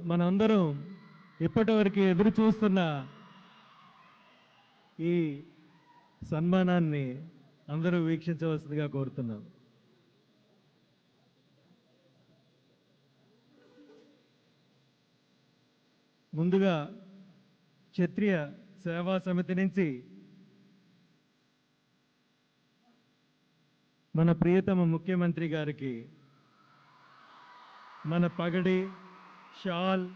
మనందరం ఇప్పటివరకు ఎదురు చూస్తున్న ఈ సన్మానాన్ని అందరూ వీక్షించవలసిందిగా కోరుతున్నాం. ముందుగా క్షత్రియ సేవా సమితి నుంచి మన ప్రియతమ ముఖ్యమంత్రి గారికి మన పగడి, షాల్,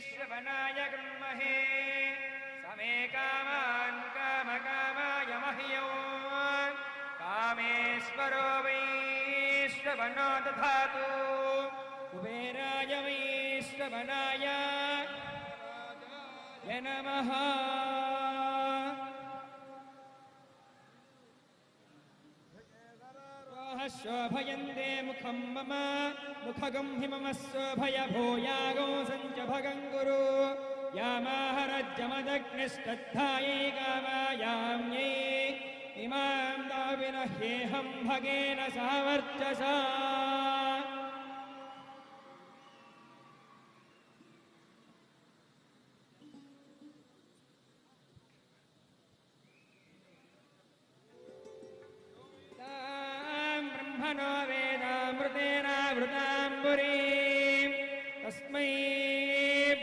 श्रवणाय गृह्महे समे कामान् कामकामाय मह्यो कामेश्वरो वै श्रवणो दधातु कुबेराय वै श्रवणाय नमः। शोभयन्ते मुखं मम मुखगं हि मम शोभयभूयागो सञ्च भगं गुरु यामाहरज्जमदग्निष्टद्धायै कामायाम्यै इमां दाविनह्येऽहं भगेन सावर्चसा। ब्रह्मणो वेदामृतेनावृताम्बुरीं तस्मै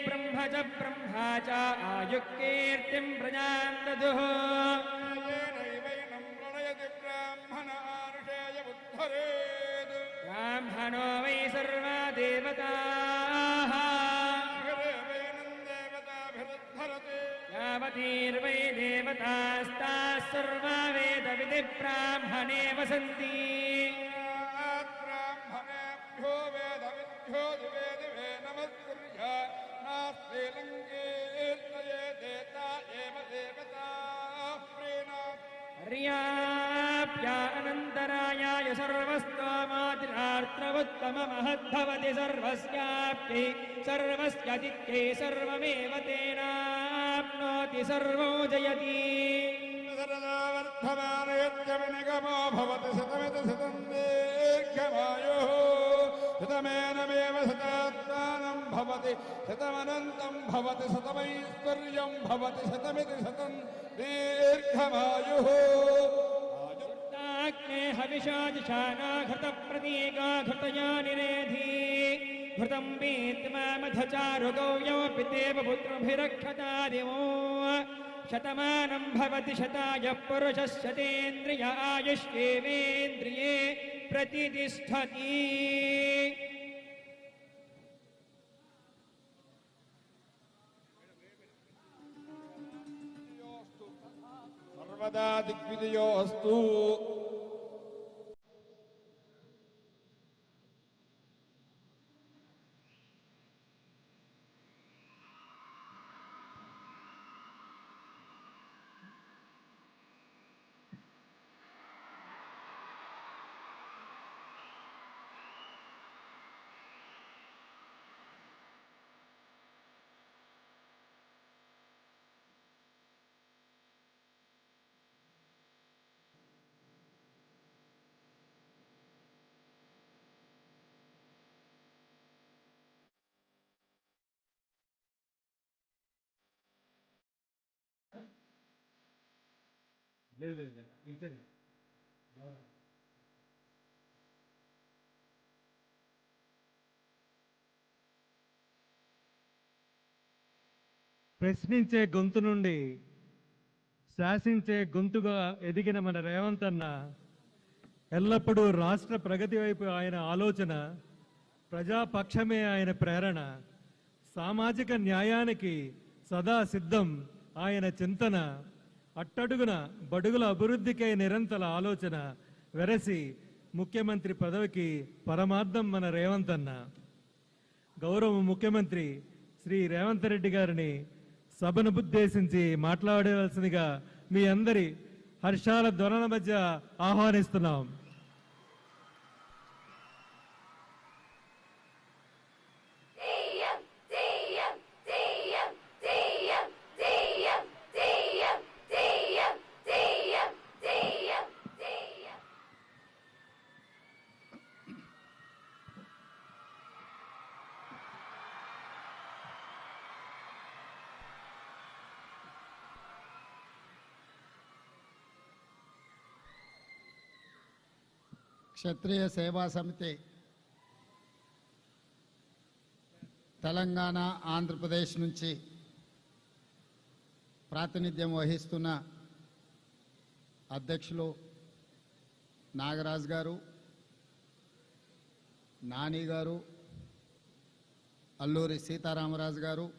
ब्रह्म च ब्रह्मा च आयुक्कीर्तिं प्रजां ददुः। ब्राह्मणो वै सर्वा देवताः यावतीर्वै देवतास्ताः सर्वा वेदविधिब्राह्मणे वसन्ति। ब्राह्मणेभ्यो वेदविद्भ्यो दिवे दिवे नमस्कुर्य नास्ति लङ्कीर्तये देता एव देवताः प्रीणात्। पर्याप्या अनन्तरायाय सर्वस्तोमातिरार्त्रवुत्तममहद्भवति सर्वस्याप्यै सर्वस्यादित्यै सर्वमेव तेनाप्नोति सर्वो जयति। वर्धमानयत्यनिगमो भवति शतमिति शतं दीर्घमायुः शतमेनमेव शतात्मानं भवति शतमनन्तं भवति शतमैश्वर्यं भवति शतमिति शतं दीर्घमायुः। आयुक्ताग्ने हविषादिशाना घृतप्रतीका घृतया निरेधि घृतं वीत्मामधचारुगौर्यौ पितेव पुत्रभिरक्षता दिवो शतमानं भवति शताय पुरुषः शतेन्द्रिय आयुष्येवेन्द्रिये प्रतिष्ठति। सर्वदा दिग्विजयोऽस्तु। ప్రశ్నించే గొంతు నుండి శాసించే గొంతుగా ఎదిగిన మన రేవంత్ అన్న ఎల్లప్పుడూ రాష్ట్ర ప్రగతి వైపు ఆయన ఆలోచన, ప్రజాపక్షమే ఆయన ప్రేరణ, సామాజిక న్యాయానికి సదా సిద్ధం ఆయన చింతన, అట్టడుగున బడుగుల అభివృద్ధికై నిరంతర ఆలోచన వెరసి ముఖ్యమంత్రి పదవికి పరమార్థం మన రేవంత్ అన్న. గౌరవ ముఖ్యమంత్రి శ్రీ రేవంత్ రెడ్డి గారిని సభను ఉద్దేశించి మాట్లాడవలసిందిగా మీ అందరి హర్షాల ధ్వనుల మధ్య ఆహ్వానిస్తున్నాం. క్షత్రియ సేవా సమితి తెలంగాణ, ఆంధ్రప్రదేశ్ నుంచి ప్రాతినిధ్యం వహిస్తున్న అధ్యక్షులు నాగరాజు గారు, నాని గారు, అల్లూరి సీతారామరాజు గారు,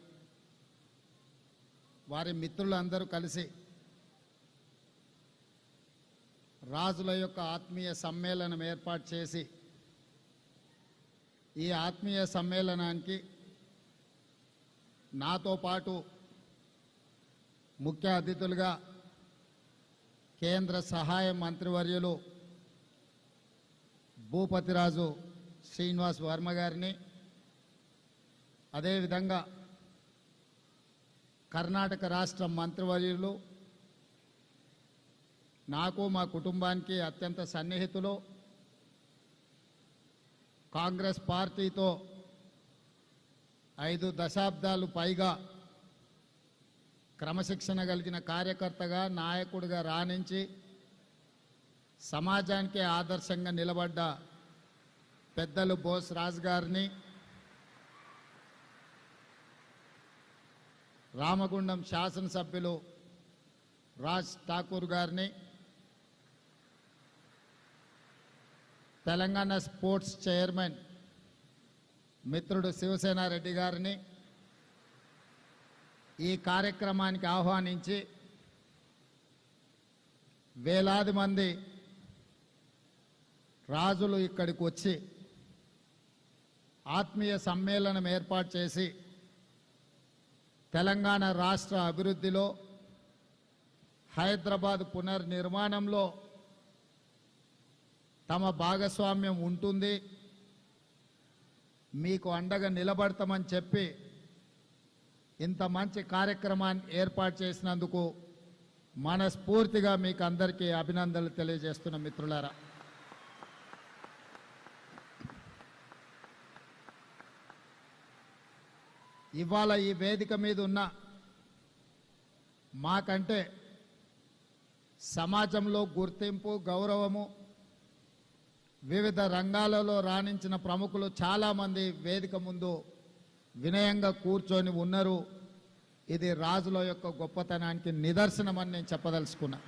వారి మిత్రులందరూ కలిసి రాజుల యొక్క ఆత్మీయ సమ్మేళనం ఏర్పాటు చేసి ఈ ఆత్మీయ సమ్మేళనానికి నాతో పాటు ముఖ్య అతిథులుగా కేంద్ర సహాయ మంత్రివర్యులు భూపతిరాజు శ్రీనివాస్ వర్మ గారిని, అదేవిధంగా కర్ణాటక రాష్ట్ర మంత్రివర్యులు, నాకు మా కుటుంబానికి అత్యంత సన్నిహితులు, కాంగ్రెస్ పార్టీతో 5 దశాబ్దాలు పైగా క్రమశిక్షణ కలిగిన కార్యకర్తగా, నాయకుడిగా రాణించి సమాజానికి ఆదర్శంగా నిలబడ్డ పెద్దలు బోస్ రాజు గారిని, రామగుండం శాసనసభ్యులు రాజ్ ఠాకూర్ గారిని, తెలంగాణ స్పోర్ట్స్ చైర్మన్ మిత్రుడు శివసేన రెడ్డి గారిని ఈ కార్యక్రమానికి ఆహ్వానించి వేలాది మంది రాజులు ఇక్కడికి వచ్చి ఆత్మీయ సమ్మేళనం ఏర్పాటు చేసి తెలంగాణ రాష్ట్ర అభివృద్ధిలో, హైదరాబాద్ పునర్నిర్మాణంలో తమ భాగస్వామ్యం ఉంటుంది, మీకు అండగా నిలబడతామని చెప్పి ఇంత మంచి కార్యక్రమాన్ని ఏర్పాటు చేసినందుకు మనస్ఫూర్తిగా మీకు అందరికీ అభినందనలు తెలియజేస్తున్న మిత్రులారా. ఇవాళ ఈ వేదిక మీద ఉన్న మాకంటే సమాజంలో గుర్తింపు, గౌరవము, వివిధ రంగాలలో రాణించిన ప్రముఖులు చాలామంది వేదిక ముందు వినయంగా కూర్చొని ఉన్నారు. ఇది రాజుల యొక్క గొప్పతనానికి నిదర్శనమని నేను చెప్పదలుచుకున్నా.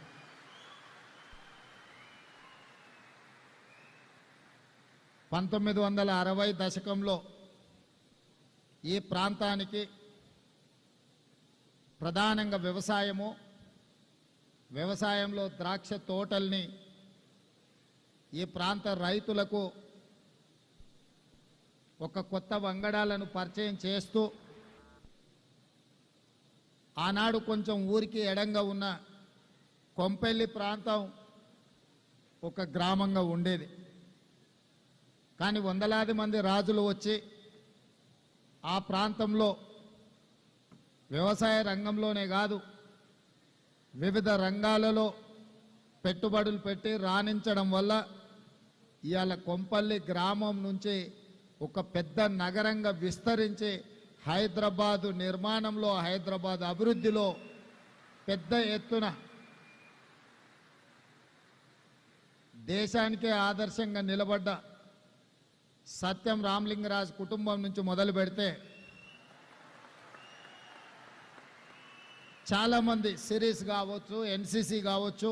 పంతొమ్మిది 1960 దశకంలో ఈ ప్రాంతానికి ప్రధానంగా వ్యవసాయంలో ద్రాక్ష తోటల్ని ఈ ప్రాంత రైతులకు ఒక కొత్త వంగడాలను పరిచయం చేస్తూ ఆనాడు కొంచెం ఊరికి ఎడంగా ఉన్న కొంపెల్లి ప్రాంతం ఒక గ్రామంగా ఉండేది. కానీ వందలాది మంది రాజులు వచ్చి ఆ ప్రాంతంలో వ్యవసాయ రంగంలోనే కాదు వివిధ రంగాలలో పెట్టుబడులు పెట్టి రాణించడం వల్ల ఇవాళ కొంపల్లి గ్రామం నుంచి ఒక పెద్ద నగరంగా విస్తరించి హైదరాబాదు నిర్మాణంలో, హైదరాబాద్ అభివృద్ధిలో పెద్ద ఎత్తున దేశానికే ఆదర్శంగా నిలబడ్డ సత్యం రామలింగరాజు కుటుంబం నుంచి మొదలు పెడితే చాలామంది సిరీస్ కావచ్చు, ఎన్సిసి కావచ్చు,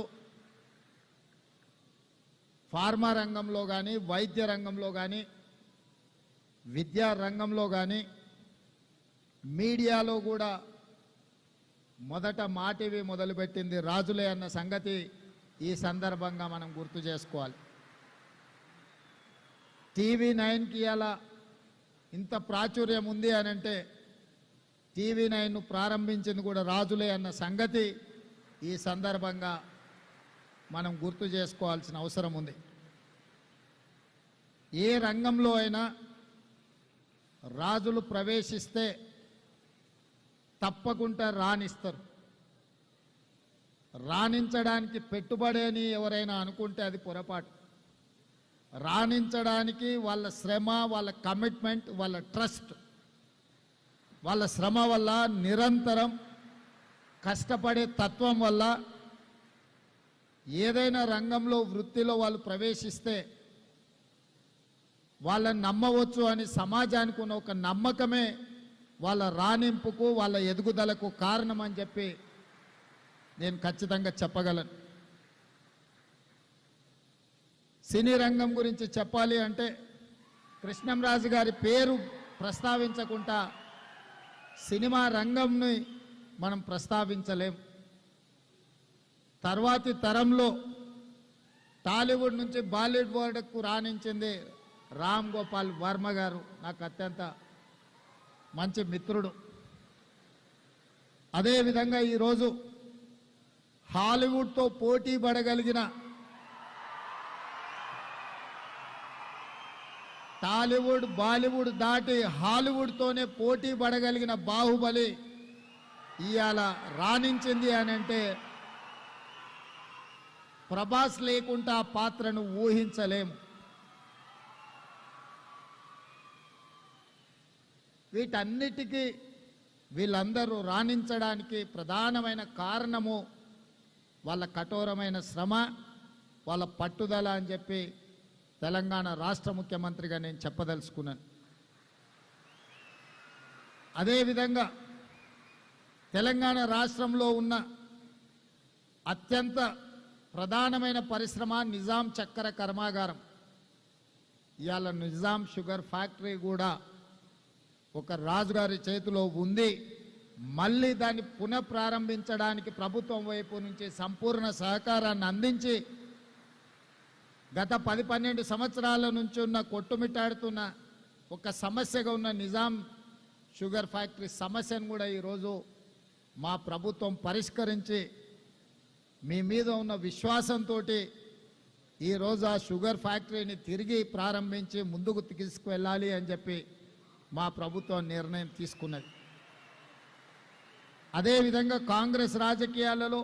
ఫార్మా రంగంలో కానీ, వైద్య రంగంలో కానీ, విద్యా రంగంలో కానీ, మీడియాలో కూడా మొదట మాటివి మొదలుపెట్టింది రాజులే అన్న సంగతి ఈ సందర్భంగా మనం గుర్తు చేసుకోవాలి. టీవీ9కి అలా ఇంత ప్రాచుర్యం ఉంది అని అంటే టీవీ9ను ప్రారంభించింది కూడా రాజులే అన్న సంగతి ఈ సందర్భంగా మనం గుర్తు చేసుకోవాల్సిన అవసరం ఉంది. ఏ రంగంలో అయినా రాజులు ప్రవేశిస్తే తప్పకుండా రాణిస్తారు. రాణించడానికి పెట్టుబడి అని ఎవరైనా అనుకుంటే అది పొరపాటు. రాణించడానికి వాళ్ళ శ్రమ, వాళ్ళ కమిట్మెంట్, వాళ్ళ ట్రస్ట్, వాళ్ళ శ్రమ వల్ల, నిరంతరం కష్టపడే తత్వం వల్ల ఏదైనా రంగంలో, వృత్తిలో వాళ్ళు ప్రవేశిస్తే వాళ్ళని నమ్మవచ్చు అని సమాజానికి ఉన్న ఒక నమ్మకమే వాళ్ళ రాణింపుకు, వాళ్ళ ఎదుగుదలకు కారణం అని చెప్పి నేను ఖచ్చితంగా చెప్పగలను. సినీ రంగం గురించి చెప్పాలి అంటే కృష్ణంరాజు గారి పేరు ప్రస్తావించకుండా సినిమా రంగంని మనం ప్రస్తావించలేం. తర్వాతి తరంలో టాలీవుడ్ నుంచి బాలీవుడ్ వరకు రాణించింది రామ్ గోపాల్ వర్మ గారు. నాకు అత్యంత మంచి మిత్రుడు. అదేవిధంగా ఈరోజు హాలీవుడ్తో పోటీ పడగలిగిన, టాలీవుడ్ బాలీవుడ్ దాటి హాలీవుడ్తోనే పోటీ పడగలిగిన బాహుబలి ఇవాళ రాణించింది అని అంటే ప్రభాస్ లేకుండా ఆ పాత్రను ఊహించలేము. వీటన్నిటికీ వీళ్ళందరూ రాణించడానికి ప్రధానమైన కారణము వాళ్ళ కఠోరమైన శ్రమ, వాళ్ళ పట్టుదల అని చెప్పి తెలంగాణ రాష్ట్ర ముఖ్యమంత్రిగా నేను చెప్పదలుచుకున్నాను. అదేవిధంగా తెలంగాణ రాష్ట్రంలో ఉన్న అత్యంత ప్రధానమైన పరిశ్రమ నిజాం చక్కెర కర్మాగారం. ఇవాళ నిజాం షుగర్ ఫ్యాక్టరీ కూడా ఒక రాజుగారి చేతిలో ఉంది. మళ్ళీ దాన్ని పునఃప్రారంభించడానికి ప్రభుత్వం వైపు నుంచి సంపూర్ణ సహకారాన్ని అందించి గత 10-12 సంవత్సరాల నుంచి ఉన్న కొట్టుమిట్టాడుతున్న ఒక సమస్యగా ఉన్న నిజాం షుగర్ ఫ్యాక్టరీ సమస్యను కూడా ఈరోజు మా ప్రభుత్వం పరిష్కరించి మీ మీద ఉన్న విశ్వాసంతో ఈరోజు ఆ షుగర్ ఫ్యాక్టరీని తిరిగి ప్రారంభించి ముందుకు తీసుకువెళ్ళాలి అని చెప్పి మా ప్రభుత్వం నిర్ణయం తీసుకున్నది. అదేవిధంగా కాంగ్రెస్ రాజకీయాలలో,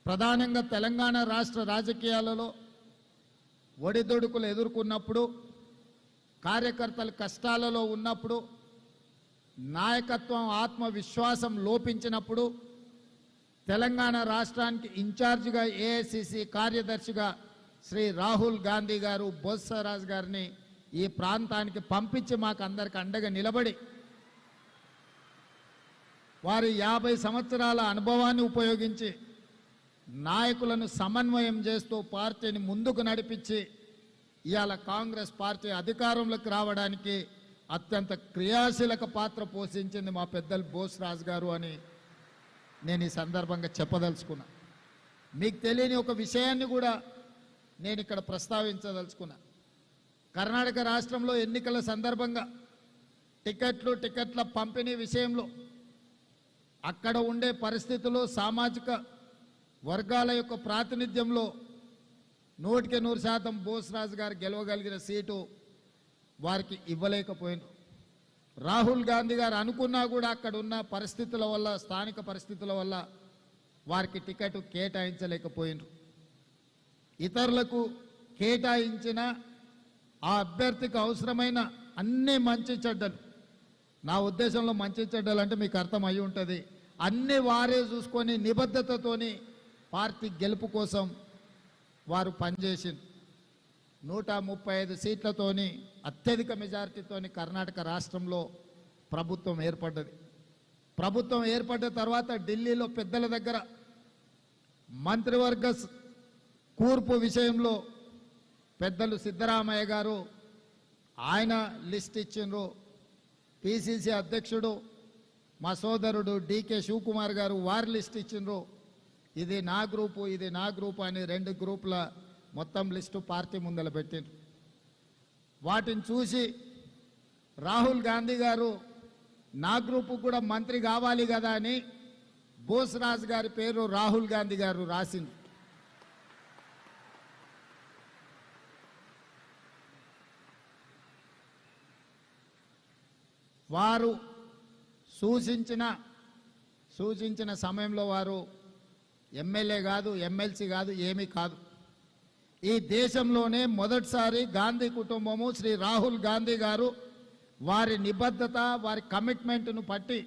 ప్రధానంగా తెలంగాణ రాష్ట్ర రాజకీయాలలో ఒడిదొడుకులు ఎదుర్కొన్నప్పుడు, కార్యకర్తలు కష్టాలలో ఉన్నప్పుడు, నాయకత్వం ఆత్మవిశ్వాసం లోపించినప్పుడు తెలంగాణ రాష్ట్రానికి ఇన్ఛార్జిగా ఏఐసిసి కార్యదర్శిగా శ్రీ రాహుల్ గాంధీ గారు బొత్సరాజు గారిని ఈ ప్రాంతానికి పంపించి మాకు అందరికి అండగా నిలబడి వారి 50 సంవత్సరాల అనుభవాన్ని ఉపయోగించి నాయకులను సమన్వయం చేస్తూ పార్టీని ముందుకు నడిపించి ఇవాళ కాంగ్రెస్ పార్టీ అధికారంలోకి రావడానికి అత్యంత క్రియాశీలక పాత్ర పోషించింది మా పెద్దలు బోస్రాజు గారు అని నేను ఈ సందర్భంగా చెప్పదలుచుకున్నా. మీకు తెలియని ఒక విషయాన్ని కూడా నేను ఇక్కడ ప్రస్తావించదలుచుకున్నా. కర్ణాటక రాష్ట్రంలో ఎన్నికల సందర్భంగా టికెట్ల పంపిణీ విషయంలో అక్కడ ఉండే పరిస్థితులు, సామాజిక వర్గాల యొక్క ప్రాతినిధ్యంలో 100% బోస్రాజు గారు గెలవగలిగిన సీటు వారికి ఇవ్వలేకపోయినారు. రాహుల్ గాంధీ గారు అనుకున్నా కూడా అక్కడ ఉన్న పరిస్థితుల వల్ల, స్థానిక పరిస్థితుల వల్ల వారికి టికెట్ కేటాయించలేకపోయినారు. ఇతరులకు కేటాయించిన ఆ అభ్యర్థికి అవసరమైన అన్ని మంచి చెడ్డలు, నా ఉద్దేశంలో మంచి చెడ్డలు అంటే మీకు అర్థం అయి ఉంటుంది, అన్ని వారే చూసుకొని నిబద్ధతతోని పార్టీ గెలుపు కోసం వారు పనిచేసింది. 135 సీట్లతోని అత్యధిక మెజారిటీతోని కర్ణాటక రాష్ట్రంలో ప్రభుత్వం ఏర్పడ్డది. ప్రభుత్వం ఏర్పడ్డ తర్వాత ఢిల్లీలో పెద్దల దగ్గర మంత్రివర్గ కూర్పు విషయంలో పెద్దలు సిద్ధరామయ్య గారు ఆయన లిస్ట్ ఇచ్చిండ్రు. పిసిసి అధ్యక్షుడు మా సోదరుడు డికే శివకుమార్ గారు వారి లిస్ట్ ఇచ్చిండ్రు. ఇది నా గ్రూపు, ఇది నా గ్రూపు అని 2 గ్రూపుల మొత్తం లిస్టు పార్టీ ముందర పెట్టిండ్రు. వాటిని చూసి రాహుల్ గాంధీ గారు నా గ్రూపు కూడా మంత్రి కావాలి కదా అని బోస్రాజ్ గారి పేరు రాహుల్ గాంధీ గారు రాసింది. వారు సూచించిన సమయంలో వారు ఎమ్మెల్యే కాదు, ఎమ్మెల్సీ కాదు, ఏమీ కాదు. ఈ దేశంలోనే మొదటిసారి గాంధీ కుటుంబము శ్రీ రాహుల్ గాంధీ గారు వారి నిబద్ధత, వారి కమిట్మెంట్ను పట్టి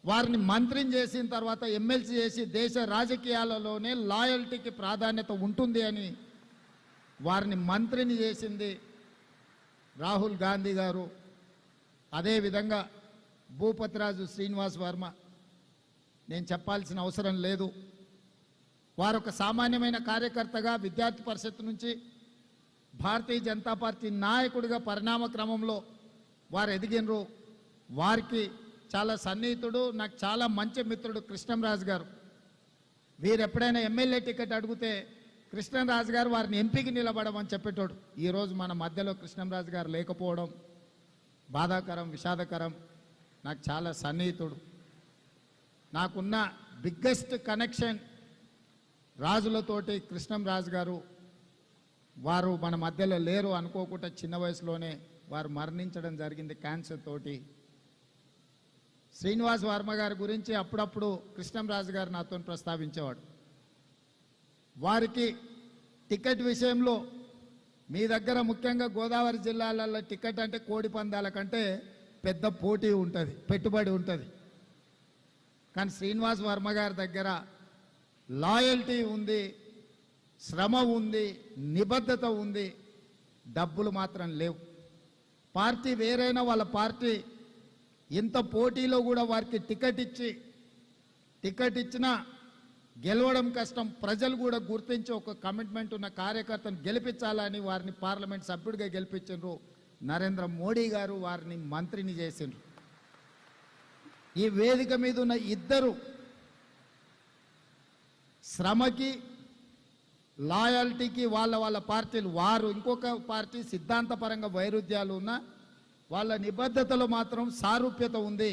వారిని మంత్రిని చేసిన తర్వాత ఎమ్మెల్సీ చేసి దేశ రాజకీయాలలోనే లాయల్టీకి ప్రాధాన్యత ఉంటుంది అని వారిని మంత్రిని చేసింది రాహుల్ గాంధీ గారు. అదేవిధంగా భూపతిరాజు శ్రీనివాస్ వర్మ, నేను చెప్పాల్సిన అవసరం లేదు. వారు ఒక సామాన్యమైన కార్యకర్తగా విద్యార్థి పరిషత్ నుంచి భారతీయ జనతా పార్టీ నాయకుడిగా పరిణామ క్రమంలో వారు ఎదిగినరు. వారికి చాలా సన్నిహితుడు, నాకు చాలా మంచి మిత్రుడు కృష్ణంరాజు గారు. వీరు ఎప్పుడైనా ఎమ్మెల్యే టికెట్ అడిగితే కృష్ణంరాజు గారు వారిని ఎంపీకి నిలబడమని చెప్పేటోడు. ఈరోజు మన మధ్యలో కృష్ణంరాజు గారు లేకపోవడం బాధాకరం, విషాదకరం. నాకు చాలా సన్నిహితుడు. నాకున్న బిగ్గెస్ట్ కనెక్షన్ రాజులతోటి కృష్ణంరాజు గారు. వారు మన మధ్యలో లేరు అనుకోకుండా చిన్న వయసులోనే వారు మరణించడం జరిగింది క్యాన్సర్ తోటి. శ్రీనివాస్ వర్మ గారి గురించి అప్పుడప్పుడు కృష్ణంరాజు గారు నాతో ప్రస్తావించేవాడు. వారికి టికెట్ విషయంలో మీ దగ్గర ముఖ్యంగా గోదావరి జిల్లాలలో టికెట్ అంటే కోడి పందాల కంటే పెద్ద పోటీ ఉంటుంది, పెట్టుబడి ఉంటుంది. కానీ శ్రీనివాస్ వర్మ గారి దగ్గర లాయల్టీ ఉంది, శ్రమ ఉంది, నిబద్ధత ఉంది, డబ్బులు మాత్రం లేవు. పార్టీ వేరైనా వాళ్ళ పార్టీ ఇంత పోటీలో కూడా వారికి టికెట్ ఇచ్చినా గెలవడం కష్టం. ప్రజలు కూడా గుర్తించి ఒక కమిట్మెంట్ ఉన్న కార్యకర్తను గెలిపించాలని వారిని పార్లమెంట్ సభ్యుడిగా గెలిపించారు. నరేంద్ర మోడీ గారు వారిని మంత్రిని చేసిండ్రు. ఈ వేదిక మీద ఉన్న ఇద్దరు శ్రమకి, లాయల్టీకి వాళ్ళ పార్టీలు, వారు ఇంకొక పార్టీ సిద్ధాంతపరంగా వైరుధ్యాలు ఉన్న వాళ్ళ నిబద్ధతలో మాత్రం సారూప్యత ఉంది.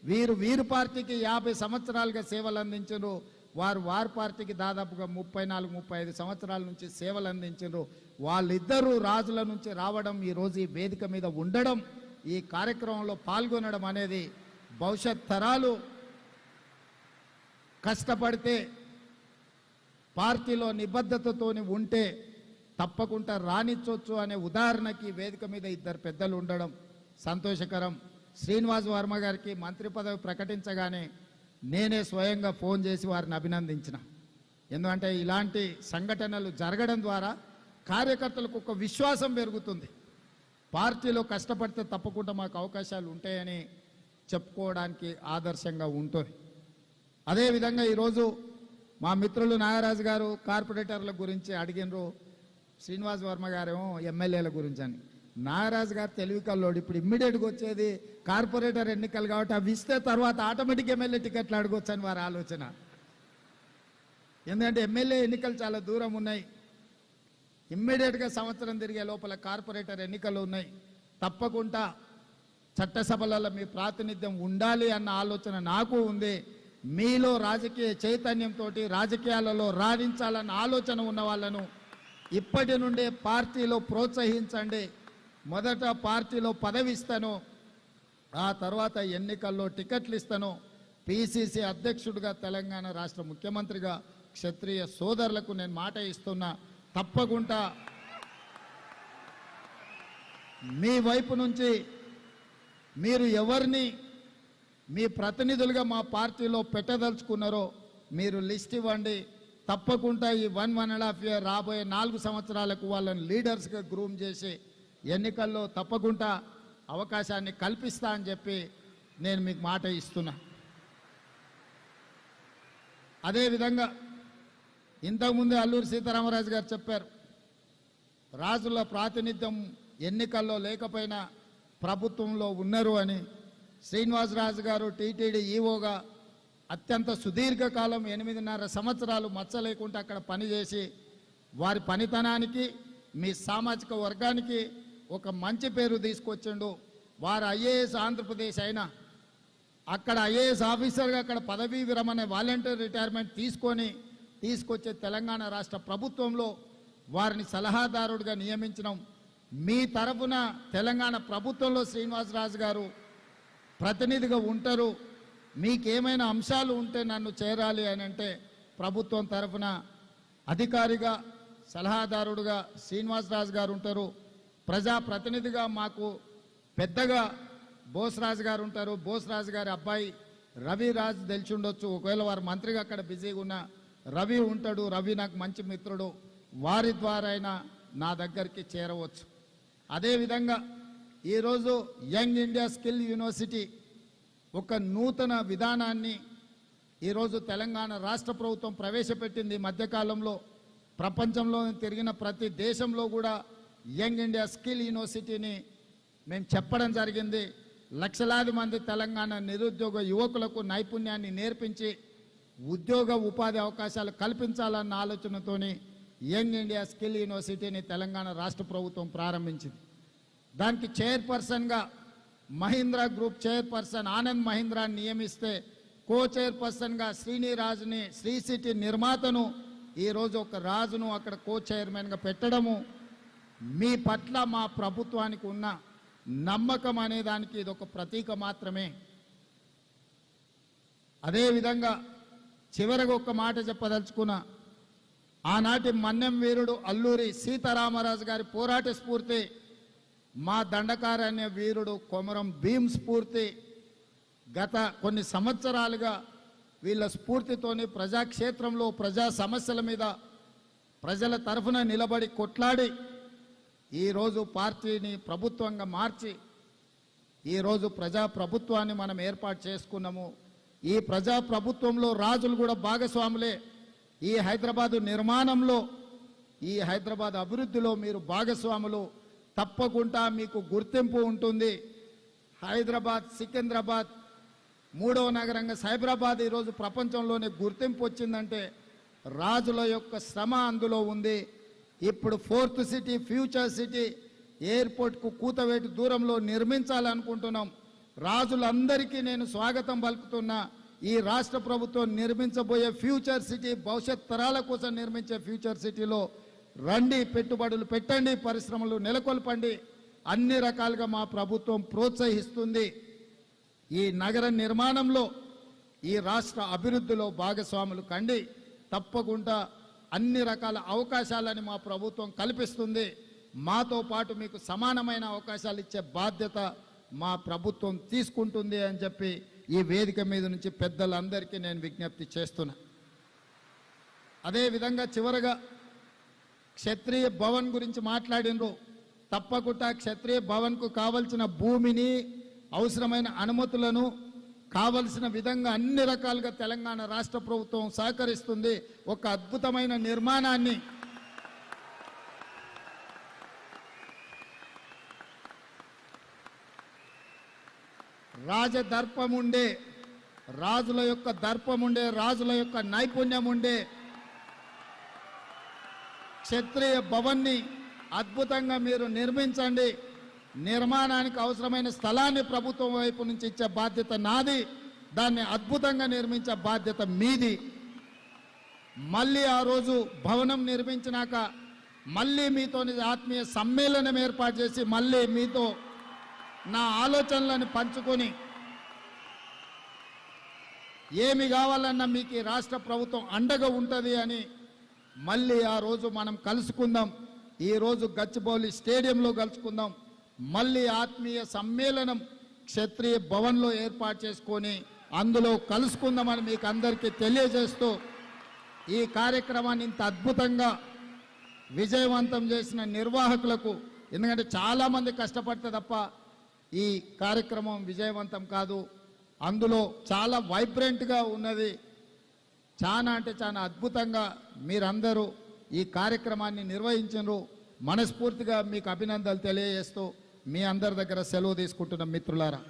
వీరి పార్టీకి 50 సంవత్సరాలుగా సేవలు అందించారు. వారి పార్టీకి దాదాపుగా 34-35 సంవత్సరాల నుంచి సేవలు అందించారు. వాళ్ళిద్దరూ రాజుల నుంచి రావడం, ఈరోజు ఈ వేదిక మీద ఉండడం, ఈ కార్యక్రమంలో పాల్గొనడం అనేది భవిష్యత్ తరాలు కష్టపడితే, పార్టీలో నిబద్ధతతోని ఉంటే తప్పకుండా రాణించవచ్చు అనే ఉదాహరణకి వేదిక మీద ఇద్దరు పెద్దలు ఉండడం సంతోషకరం. శ్రీనివాస్ వర్మ గారికి మంత్రి పదవి ప్రకటించగానే నేనే స్వయంగా ఫోన్ చేసి వారిని అభినందించిన. ఎందుకంటే ఇలాంటి సంఘటనలు జరగడం ద్వారా కార్యకర్తలకు ఒక విశ్వాసం పెరుగుతుంది. పార్టీలో కష్టపడితే తప్పకుండా మాకు అవకాశాలు ఉంటాయని చెప్పుకోవడానికి ఆదర్శంగా ఉంటుంది. అదేవిధంగా ఈరోజు మా మిత్రులు నాగరాజు గారు కార్పొరేటర్ల గురించి అడిగినరు, శ్రీనివాస్ వర్మ గారేమో ఎమ్మెల్యేల గురించి అని. నాగరాజు గారు తెలివి కల్లోడు. ఇప్పుడు ఇమ్మీడియట్గా వచ్చేది కార్పొరేటర్ ఎన్నికలు కాబట్టి అవి ఇస్తే తర్వాత ఆటోమేటిక్ ఎమ్మెల్యే టికెట్లు అడగొచ్చు అని వారి ఆలోచన. ఎందుకంటే ఎమ్మెల్యే ఎన్నికలు చాలా దూరం ఉన్నాయి. ఇమ్మీడియట్గా సంవత్సరం తిరిగే లోపల కార్పొరేటర్ ఎన్నికలు ఉన్నాయి. తప్పకుండా చట్టసభలలో మీ ప్రాతినిధ్యం ఉండాలి అన్న ఆలోచన నాకు ఉంది. మీలో రాజకీయ చైతన్యంతో రాజకీయాలలో రాణించాలన్న ఆలోచన ఉన్న వాళ్ళను ఇప్పటి నుండే పార్టీలో ప్రోత్సహించండి. మొదట పార్టీలో పదవి ఇస్తాను, ఆ తర్వాత ఎన్నికల్లో టికెట్లు ఇస్తాను. పిసిసి అధ్యక్షుడిగా, తెలంగాణ రాష్ట్ర ముఖ్యమంత్రిగా క్షత్రియ సోదరులకు నేను మాట ఇస్తున్నా. తప్పకుండా మీ వైపు నుంచి మీరు ఎవరిని మీ ప్రతినిధులుగా మా పార్టీలో పెట్టదలుచుకున్నారో మీరు లిస్ట్ ఇవ్వండి. తప్పకుండా ఈ 1.5 year రాబోయే 4 సంవత్సరాలకు వాళ్ళని లీడర్స్గా గ్రూమ్ చేసి ఎన్నికల్లో తప్పకుండా అవకాశాన్ని కల్పిస్తా అని చెప్పి నేను మీకు మాట ఇస్తున్నా. అదేవిధంగా ఇంతకుముందే అల్లూరి సీతారామరాజు గారు చెప్పారు, రాజుల ప్రాతినిధ్యం ఎన్నికల్లో లేకపోయినా ప్రభుత్వంలో ఉన్నారు అని. శ్రీనివాసరాజు గారు టీటీడీ ఈవోగా అత్యంత సుదీర్ఘకాలం 8.5 సంవత్సరాలు మచ్చ లేకుండా అక్కడ పనిచేసి వారి పనితనానికి మీ సామాజిక వర్గానికి ఒక మంచి పేరు తీసుకొచ్చిండు. వారు ఐఏఎస్ ఆంధ్రప్రదేశ్ అయినా అక్కడ ఐఏఎస్ ఆఫీసర్గా అక్కడ పదవీ విరమణ వాలంటీర్ రిటైర్మెంట్ తీసుకొచ్చే తెలంగాణ రాష్ట్ర ప్రభుత్వంలో వారిని సలహాదారుడిగా నియమించడం. మీ తరఫున తెలంగాణ ప్రభుత్వంలో శ్రీనివాసరాజు గారు ప్రతినిధిగా ఉంటారు. మీకేమైనా అంశాలు ఉంటే నన్ను చేరాలి అని అంటే ప్రభుత్వం తరఫున అధికారిగా సలహాదారుడుగా శ్రీనివాసరాజు గారు ఉంటారు. ప్రజాప్రతినిధిగా మాకు పెద్దగా బోసరాజు గారు ఉంటారు. బోసరాజు గారి అబ్బాయి రవిరాజ్ తెలిసి ఉండొచ్చు. ఒకవేళ వారు మంత్రిగా అక్కడ బిజీగా ఉన్న రవి ఉంటాడు. రవి నాకు మంచి మిత్రుడు. వారి ద్వారా అయినా నా దగ్గరికి చేరవచ్చు. అదేవిధంగా ఈరోజు యంగ్ ఇండియా స్కిల్ యూనివర్సిటీ ఒక నూతన విధానాన్ని ఈరోజు తెలంగాణ రాష్ట్ర ప్రభుత్వం ప్రవేశపెట్టింది. మధ్యకాలంలో ప్రపంచంలో తిరిగిన ప్రతి దేశంలో కూడా యంగ్ ఇండియా స్కిల్ యూనివర్సిటీని మేము చెప్పడం జరిగింది. లక్షలాది మంది తెలంగాణ నిరుద్యోగ యువకులకు నైపుణ్యాన్ని నేర్పించి ఉద్యోగ ఉపాధి అవకాశాలు కల్పించాలన్న ఆలోచనతోని యంగ్ ఇండియా స్కిల్ యూనివర్సిటీని తెలంగాణ రాష్ట్ర ప్రభుత్వం ప్రారంభించింది. దానికి చైర్పర్సన్గా మహీంద్రా గ్రూప్ చైర్పర్సన్ ఆనంద్ మహీంద్రాని నియమిస్తే కో చైర్పర్సన్గా శ్రీనిరాజుని శ్రీ సిటీ నిర్మాతను ఈరోజు ఒక రాజును అక్కడ కో చైర్మన్గా పెట్టడము మీ పట్ల మా ప్రభుత్వానికి ఉన్న నమ్మకం అనే దానికి ఇది ఒక ప్రతీక మాత్రమే. అదేవిధంగా చివరిగా ఒక మాట చెప్పదలుచుకున్నా. ఆనాటి మన్యం వీరుడు అల్లూరి సీతారామరాజు గారి పోరాట స్ఫూర్తి, మా దండకారణ్య వీరుడు కొమరం భీం స్ఫూర్తి గత కొన్ని సంవత్సరాలుగా వీళ్ళ స్ఫూర్తితోని ప్రజాక్షేత్రంలో ప్రజా సమస్యల మీద ప్రజల తరఫున నిలబడి కొట్లాడి ఈరోజు పార్టీని ప్రభుత్వంగా మార్చి ఈరోజు ప్రజా ప్రభుత్వాన్ని మనం ఏర్పాటు చేసుకున్నాము. ఈ ప్రజా ప్రభుత్వంలో రాజులు కూడా భాగస్వాములే. ఈ హైదరాబాదు నిర్మాణంలో ఈ హైదరాబాద్ అభివృద్ధిలో మీరు భాగస్వాములు. తప్పకుండా మీకు గుర్తింపు ఉంటుంది. హైదరాబాద్ సికింద్రాబాద్ మూడవ నగరంగా సైబరాబాద్ ఈరోజు ప్రపంచంలోనే గుర్తింపు వచ్చిందంటే రాజుల యొక్క శ్రమ అందులో ఉంది. ఇప్పుడు 4th సిటీ ఫ్యూచర్ సిటీ ఎయిర్పోర్ట్కు కూతవేటు దూరంలో నిర్మించాలనుకుంటున్నాం. రాజులందరికీ నేను స్వాగతం పలుకుతున్నా. ఈ రాష్ట్ర ప్రభుత్వం నిర్మించబోయే ఫ్యూచర్ సిటీ భవిష్యత్ తరాల కోసం నిర్మించే ఫ్యూచర్ సిటీలో రండి, పెట్టుబడులు పెట్టండి, పరిశ్రమలు నెలకొల్పండి. అన్ని రకాలుగా మా ప్రభుత్వం ప్రోత్సహిస్తుంది. ఈ నగర నిర్మాణంలో ఈ రాష్ట్ర అభివృద్ధిలో భాగస్వాములు కండి. తప్పకుండా అన్ని రకాల అవకాశాలని మా ప్రభుత్వం కల్పిస్తుంది. మాతో పాటు మీకు సమానమైన అవకాశాలు ఇచ్చే బాధ్యత మా ప్రభుత్వం తీసుకుంటుంది అని చెప్పి ఈ వేదిక మీద నుంచి పెద్దలందరికీ నేను విజ్ఞప్తి చేస్తున్నా. అదేవిధంగా చివరగా క్షత్రియ భవన్ గురించి మాట్లాడినరు. తప్పకుండా క్షత్రియ భవన్కు కావలసిన భూమిని, అవసరమైన అనుమతులను కావలసిన విధంగా అన్ని రకాలుగా తెలంగాణ రాష్ట్ర ప్రభుత్వం సహకరిస్తుంది. ఒక అద్భుతమైన నిర్మాణాన్ని రాజదర్పముండే, రాజుల యొక్క దర్పముండే, రాజుల యొక్క నైపుణ్యం ఉండే క్షత్రియ భవన్ని అద్భుతంగా మీరు నిర్మించండి. నిర్మాణానికి అవసరమైన స్థలాన్ని ప్రభుత్వం వైపు నుంచి ఇచ్చే బాధ్యత నాది. దాన్ని అద్భుతంగా నిర్మించే బాధ్యత మీది. మళ్ళీ ఆ రోజు భవనం నిర్మించినాక మళ్ళీ మీతో ఆత్మీయ సమ్మేళనం ఏర్పాటు చేసి మళ్ళీ మీతో నా ఆలోచనలను పంచుకొని ఏమి కావాలన్నా మీకు ఈ రాష్ట్ర ప్రభుత్వం అండగా ఉంటుంది అని మళ్ళీ ఆ రోజు మనం కలుసుకుందాం. ఈరోజు గచ్చిబౌలి స్టేడియంలో కలుసుకుందాం. మళ్ళీ ఆత్మీయ సమ్మేళనం క్షత్రియ భవన్లో ఏర్పాటు చేసుకొని అందులో కలుసుకుందామని మీకు అందరికీ తెలియజేస్తూ ఈ కార్యక్రమాన్ని ఇంత అద్భుతంగా విజయవంతం చేసిన నిర్వాహకులకు, ఎందుకంటే చాలామంది కష్టపడితే తప్ప ఈ కార్యక్రమం విజయవంతం కాదు. అందులో చాలా వైబ్రెంట్గా ఉన్నది. చాలా అంటే చాలా అద్భుతంగా మీరందరూ ఈ కార్యక్రమాన్ని నిర్వహించారు. మనస్ఫూర్తిగా మీకు అభినందనలు తెలియజేస్తూ మీ అందరి దగ్గర సెలవు తీసుకుంటున్న మిత్రులారా.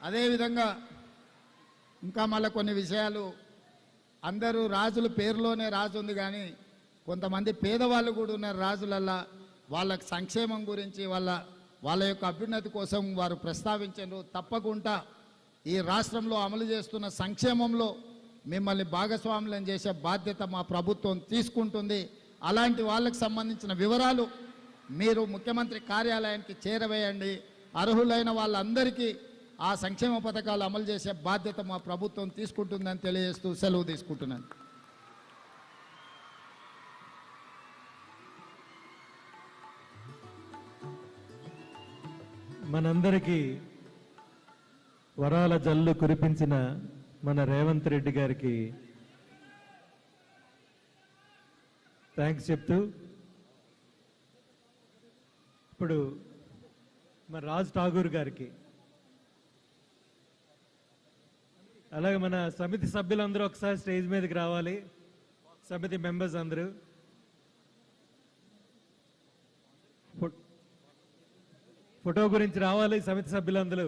అదేవిధంగా ఇంకా మళ్ళీ కొన్ని విషయాలు, అందరూ రాజుల పేరులోనే రాజు ఉంది, కానీ కొంతమంది పేదవాళ్ళు కూడా ఉన్నారు రాజులల్లా. వాళ్ళకి సంక్షేమం గురించి వాళ్ళ యొక్క అభ్యున్నతి కోసం వారు ప్రస్తావించారు. తప్పకుండా ఈ రాష్ట్రంలో అమలు చేస్తున్న సంక్షేమంలో మిమ్మల్ని భాగస్వాములను చేసే బాధ్యత మా ప్రభుత్వం తీసుకుంటుంది. అలాంటి వాళ్ళకి సంబంధించిన వివరాలు మీరు ముఖ్యమంత్రి కార్యాలయానికి చేరవేయండి. అర్హులైన వాళ్ళందరికీ ఆ సంక్షేమ పథకాలు అమలు చేసే బాధ్యత మా ప్రభుత్వం తీసుకుంటుందని తెలియజేస్తూ సెలవు తీసుకుంటున్నాను. మనందరికీ వరాల జల్లు కురిపించిన మన రేవంత్ రెడ్డి గారికి థ్యాంక్స్ చెప్తూ, ఇప్పుడు మన రాజ్ ఠాగూర్ గారికి, అలాగే మన సమితి సభ్యులందరూ ఒకసారి స్టేజ్ మీదకి రావాలి. సమితి మెంబర్స్ అందరూ ఫోటో గురించి రావాలి. సమితి సభ్యులందరూ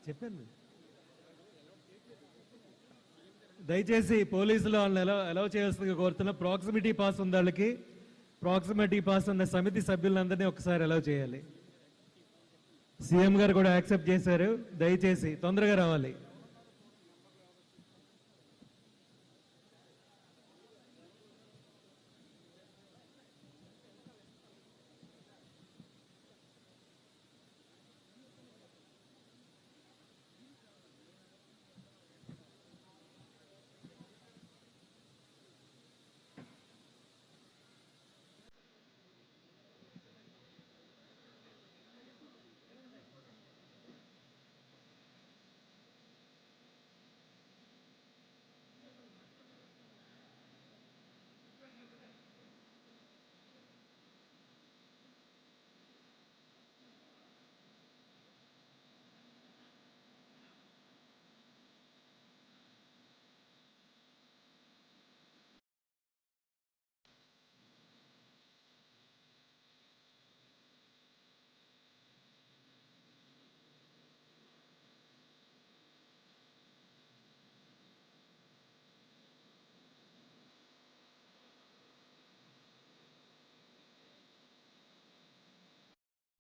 చెప్పండి. దయచేసి పోలీసులు వాళ్ళని ఎలా చేయాల్సిందిగా కోరుతున్నా. ప్రాక్సిమిటీ పాస్ ఉంది వాళ్ళకి. ప్రాక్సిమిటీ పాస్ ఉన్న సమితి సభ్యులందరినీ ఒకసారి అలౌ చేయాలి. సీఎం గారు కూడా యాక్సెప్ట్ చేశారు. దయచేసి తొందరగా రావాలి.